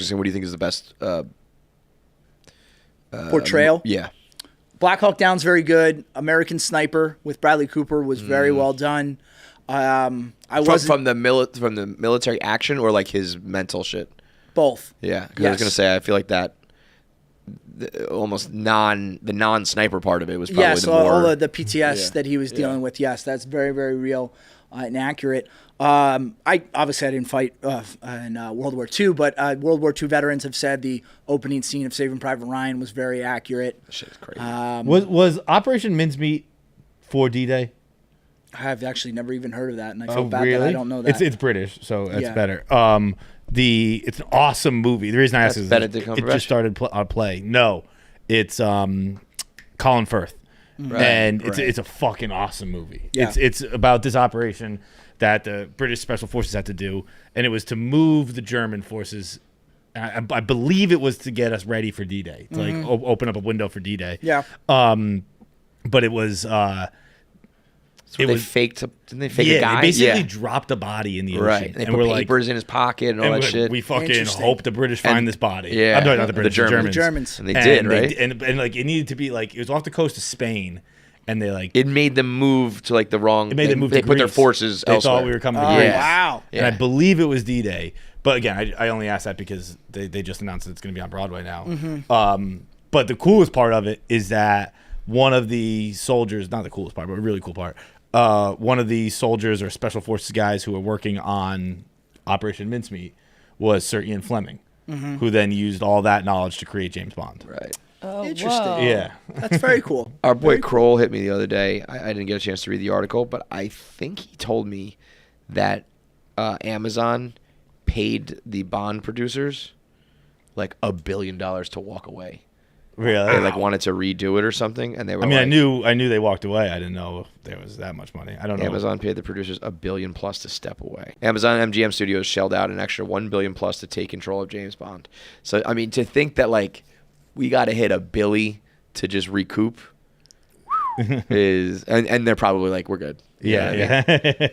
saying, what do you think is the best portrayal? Yeah. Black Hawk Down's very good. American Sniper with Bradley Cooper was very well done. From the military action or like his mental shit. Both. Yeah, because I was gonna say I feel like that almost the non-sniper part of it was probably the more all of the PTS that he was dealing with. Yes, that's very, very real and accurate. I didn't fight in World War II, but World War II veterans have said the opening scene of Saving Private Ryan was very accurate. That shit is crazy. Was Operation Mincemeat for D-Day? I've actually never even heard of that, and I feel bad that I don't know that. It's British, so that's better. It's an awesome movie. The reason I asked is it just started play. No, it's Colin Firth, and it's a fucking awesome movie. Yeah. It's about this operation that the British Special Forces had to do, and it was to move the German forces. I believe it was to get us ready for D-Day, to like open up a window for D-Day. Yeah. But it was. Didn't they fake a guy? They basically dropped a body in the ocean. Right. They put papers in his pocket and all that shit. We fucking hope the British find this body. Yeah. I'm sorry, not the British, the Germans. And they did, right? And like it needed to be like it was off the coast of Spain, and they like it made them move to like the wrong. They put their forces elsewhere. They thought we were coming to Greece. Greece. Wow. And I believe it was D-Day. But again, I only asked that because they just announced that it's going to be on Broadway now. But the coolest part of it is that one of the soldiers, not the coolest part, but a really cool part. One of the soldiers or special forces guys who were working on Operation Mincemeat was Sir Ian Fleming, who then used all that knowledge to create James Bond. Right. Oh, Interesting. whoa. Yeah. That's very cool. Our boy Kroll hit me the other day. I didn't get a chance to read the article, but I think he told me that Amazon paid the Bond producers like $1 billion to walk away. Really? They like wanted to redo it or something, and they were. I mean, like, I knew they walked away. I didn't know if there was that much money. I don't know. Amazon paid the producers $1 billion plus to step away. Amazon MGM Studios shelled out an extra $1 billion plus to take control of James Bond. So I mean, to think that like we got to hit $1 billion to just recoup is, and they're probably like, we're good. Yeah.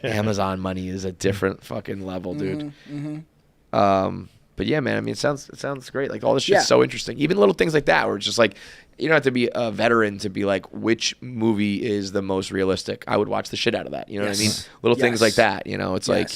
Amazon money is a different fucking level, dude. But yeah, man, I mean, it sounds great. Like all this shit's so interesting. Even little things like that, where it's just like, you don't have to be a veteran to be like, which movie is the most realistic? I would watch the shit out of that. You know what I mean? Little things like that. You know, it's like,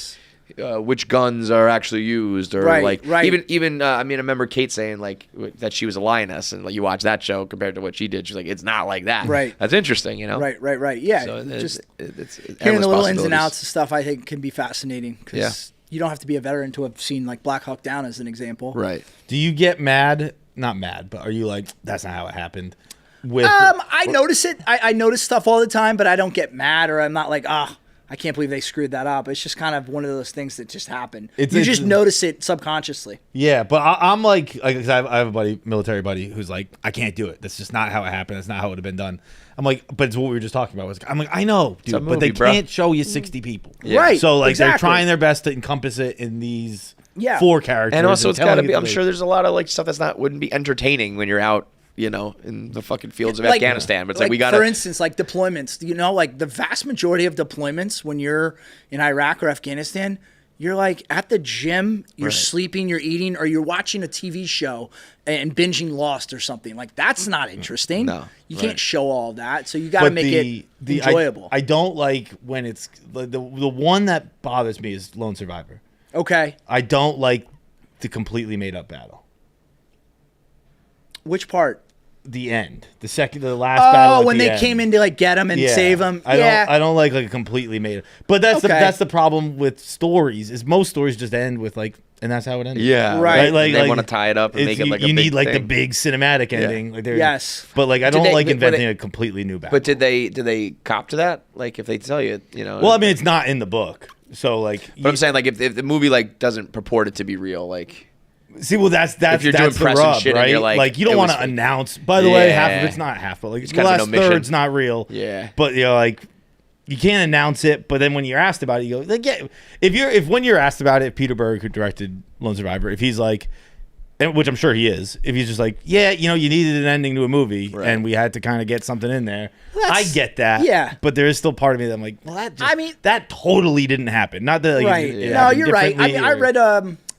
which guns are actually used, or even. I mean, I remember Kate saying like that she was a lioness, and like you watch that show compared to what she did. She's like, it's not like that. Right. That's interesting. You know. Right. Yeah. So just it's hearing the little ins and outs of stuff, I think, can be fascinating. Yeah. You don't have to be a veteran to have seen like Black Hawk Down as an example. Right. Do you get mad? Not mad, but are you like, that's not how it happened? I notice it. I notice stuff all the time, but I don't get mad, or I'm not like, I can't believe they screwed that up. It's just kind of one of those things that just happen. You just notice it subconsciously. Yeah, but I'm like 'cause I have a military buddy, who's like, I can't do it. That's just not how it happened. That's not how it would have been done. I'm like, but it's what we were just talking about. I'm like, I know, dude, but they can't show you 60 people. Yeah. Right. So like exactly. they're trying their best to encompass it in these 4 characters. And also, it's got to be. I'm sure there's a lot of like stuff wouldn't be entertaining when you're out, you know, in the fucking fields of Afghanistan. But it's like we got. For instance, like deployments. You know, like the vast majority of deployments when you're in Iraq or Afghanistan, you're like at the gym, you're sleeping, you're eating, or you're watching a TV show and binging Lost or something. Like that's not interesting. No, you can't show all that. So you got to make it enjoyable. I don't like when it's the one that bothers me is Lone Survivor. Okay. I don't like the completely made up battle. Which part? The end, the last battle. Oh, when they came in to like get him and save him. I don't like a completely made up. But that's the problem with stories. Is most stories just end with like, and that's how it ends. Yeah, right. Like they want to tie it up and make it like you a big need like thing. the big cinematic ending. Like yes, but like I don't like inventing a completely new battle. But did they cop to that? Like if they tell you, you know. Well, I mean, it's not in the book, so like. But I'm saying like if the movie like doesn't purport it to be real, like. See, well, that's if you're doing the press rub, and shit, right? and you're like you don't want to announce. By the way, half of it's not half, but like the last third's not real. Yeah. But you know, like you can't announce it. But then when you're asked about it, you go like, yeah. If when you're asked about it, Peter Berg, who directed Lone Survivor, if he's like, which I'm sure he is, if he's just like, yeah, you know, you needed an ending to a movie, and we had to kind of get something in there. I get that. Yeah. But there is still part of me that I'm like, well, that totally didn't happen. Not that. Like, right. No, you're right. I mean, I read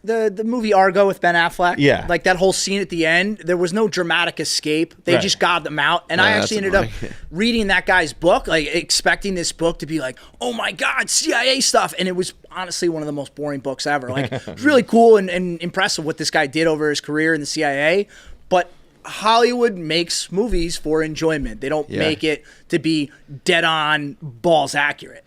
the movie Argo with Ben Affleck. Yeah. Like that whole scene at the end, there was no dramatic escape. They just got them out. And I actually ended up reading that guy's book, like expecting this book to be like, oh my God, CIA stuff. And it was honestly one of the most boring books ever. Like it was really cool and impressive what this guy did over his career in the CIA. But Hollywood makes movies for enjoyment. They don't make it to be dead on balls accurate.